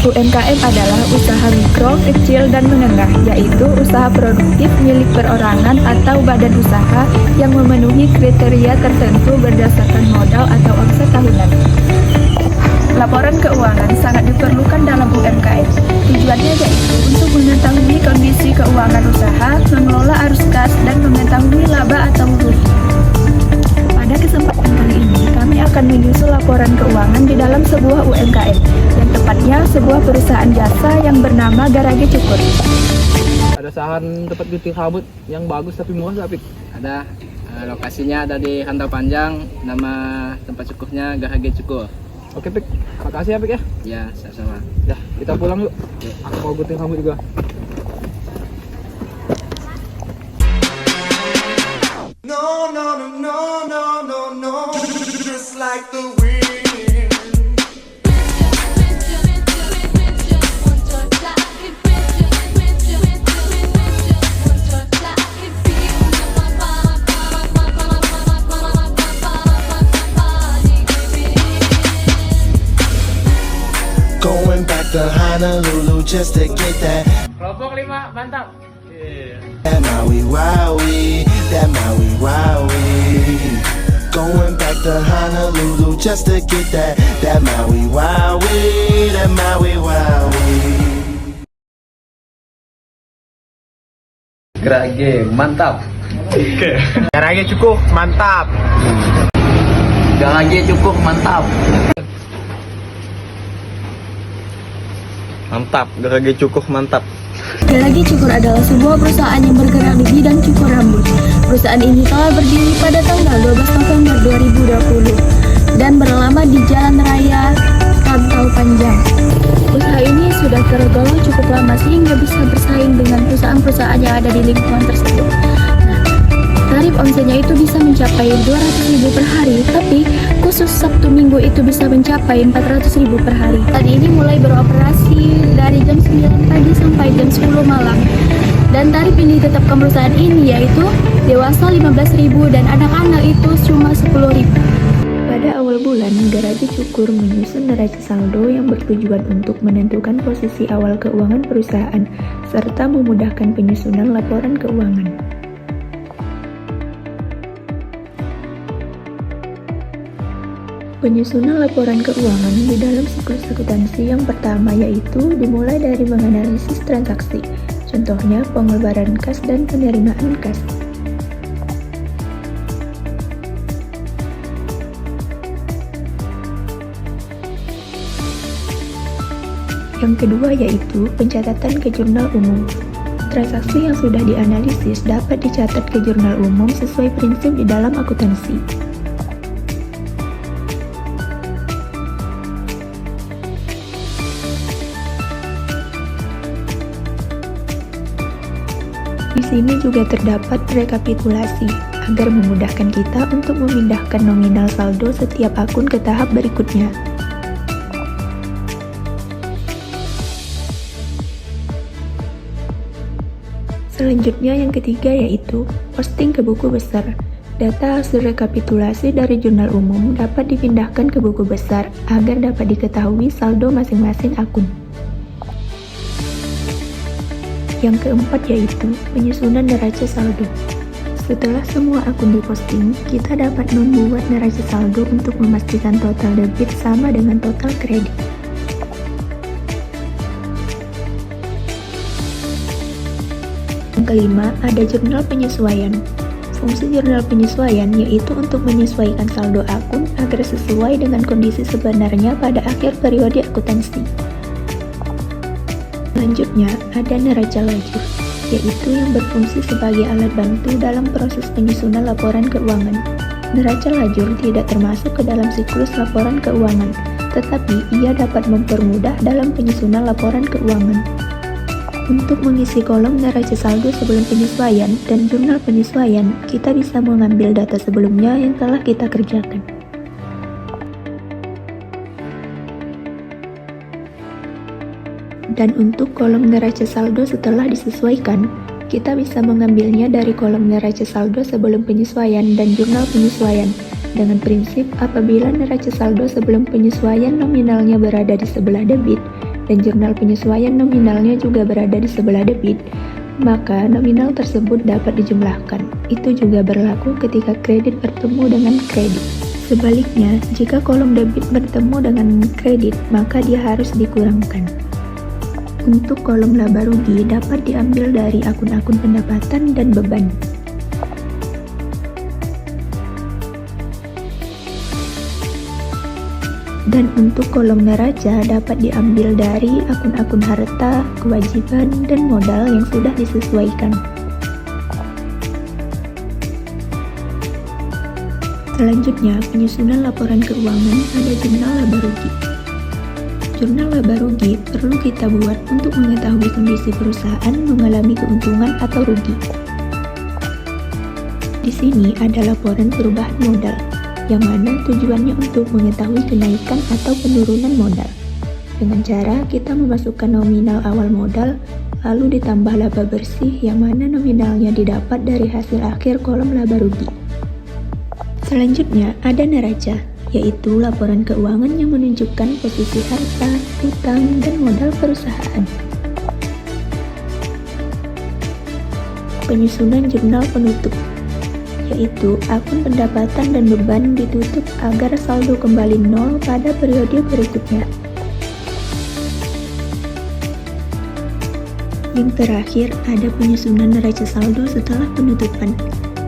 UMKM adalah usaha mikro, kecil, dan menengah, yaitu usaha produktif milik perorangan atau badan usaha yang memenuhi kriteria tertentu berdasarkan modal atau omset tahunan. Laporan keuangan sangat diperlukan dalam UMKM. Tujuannya yaitu untuk mengetahui kondisi keuangan usaha, mengelola arus kas, dan mengetahui laba atau rugi. Pada kesempatan kali ini, kami akan menyusun laporan keuangan di dalam sebuah UMKM, yang tepatnya sebuah perusahaan jasa yang bernama Garage Cukur. Ada saran tempat gunting rambut yang bagus tapi murah nggak, Pik? Ada, lokasinya ada di Rantau Panjang, nama tempat cukurnya Garage Cukur. Oke, Pik. Makasih ya, Pik ya. Ya, sama-sama. Ya, kita pulang yuk. Aku mau gunting rambut juga. No, no, no, no, no, no, no, just like the wind. Going back to Honolulu just to get that. Kelompok 5, mantap. That Maui Wowie, that Maui Wowie. Going back to Honolulu just to get that Maui Wowie, that Maui Wowie. Garage mantap. Garage cukup, mantap. Garage Cukur mantap. Mantap, Garage cukup, mantap. Garage Cukur adalah sebuah perusahaan yang bergerak di bidang cukur rambut. Perusahaan ini telah berdiri pada tanggal 12 November 2020 dan beralamat di Jalan Raya Rantau Panjang. Usaha ini sudah tergolong cukup lama sehingga bisa bersaing dengan perusahaan-perusahaan yang ada di lingkungan tersebut. Tarif omsetnya itu bisa mencapai 200.000 per hari, tapi khusus Sabtu Minggu itu bisa mencapai 400.000 per hari. Saat ini mulai beroperasi dari jam 9 pagi sampai jam 10 malam. Dan tarif yang ditetapkan perusahaan ini yaitu dewasa 15.000 dan anak-anak itu cuma 10.000. Pada awal bulan, Garage Cukur menyusun neraca saldo yang bertujuan untuk menentukan posisi awal keuangan perusahaan serta memudahkan penyusunan laporan keuangan. Penyusunan laporan keuangan di dalam siklus akuntansi yang pertama yaitu dimulai dari menganalisis transaksi, contohnya pengeluaran kas dan penerimaan kas. Yang kedua yaitu pencatatan ke jurnal umum. Transaksi yang sudah dianalisis dapat dicatat ke jurnal umum sesuai prinsip di dalam akuntansi. Di sini juga terdapat rekapitulasi agar memudahkan kita untuk memindahkan nominal saldo setiap akun ke tahap berikutnya. Selanjutnya yang ketiga yaitu posting ke buku besar. Data hasil rekapitulasi dari jurnal umum dapat dipindahkan ke buku besar agar dapat diketahui saldo masing-masing akun. Yang keempat yaitu penyusunan neraca saldo. Setelah semua akun diposting, kita dapat membuat neraca saldo untuk memastikan total debit sama dengan total kredit. Yang kelima, ada jurnal penyesuaian. Fungsi jurnal penyesuaian yaitu untuk menyesuaikan saldo akun agar sesuai dengan kondisi sebenarnya pada akhir periode akuntansi. Selanjutnya, ada neraca lajur, yaitu yang berfungsi sebagai alat bantu dalam proses penyusunan laporan keuangan. Neraca lajur tidak termasuk ke dalam siklus laporan keuangan, tetapi ia dapat mempermudah dalam penyusunan laporan keuangan. Untuk mengisi kolom neraca saldo sebelum penyesuaian dan jurnal penyesuaian, kita bisa mengambil data sebelumnya yang telah kita kerjakan. Dan untuk kolom neraca saldo setelah disesuaikan, kita bisa mengambilnya dari kolom neraca saldo sebelum penyesuaian dan jurnal penyesuaian, dengan prinsip apabila neraca saldo sebelum penyesuaian nominalnya berada di sebelah debit, dan jurnal penyesuaian nominalnya juga berada di sebelah debit, maka nominal tersebut dapat dijumlahkan. Itu juga berlaku ketika kredit bertemu dengan kredit. Sebaliknya, jika kolom debit bertemu dengan kredit, maka dia harus dikurangkan. Untuk kolom laba rugi dapat diambil dari akun-akun pendapatan dan beban. Dan untuk kolom neraca dapat diambil dari akun-akun harta, kewajiban, dan modal yang sudah disesuaikan. Selanjutnya, penyusunan laporan keuangan pada jurnal laba rugi. Jurnal laba rugi perlu kita buat untuk mengetahui kondisi perusahaan mengalami keuntungan atau rugi. Di sini ada laporan perubahan modal, yang mana tujuannya untuk mengetahui kenaikan atau penurunan modal. Dengan cara kita memasukkan nominal awal modal, lalu ditambah laba bersih yang mana nominalnya didapat dari hasil akhir kolom laba rugi. Selanjutnya ada neraca, yaitu laporan keuangan yang menunjukkan posisi harta, utang, dan modal perusahaan. Penyusunan jurnal penutup, yaitu akun pendapatan dan beban ditutup agar saldo kembali nol pada periode berikutnya. Yang terakhir ada penyusunan neraca saldo setelah penutupan,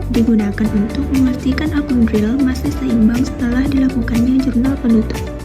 digunakan untuk memastikan akun real masih seimbang setelah dilakukannya jurnal penutup.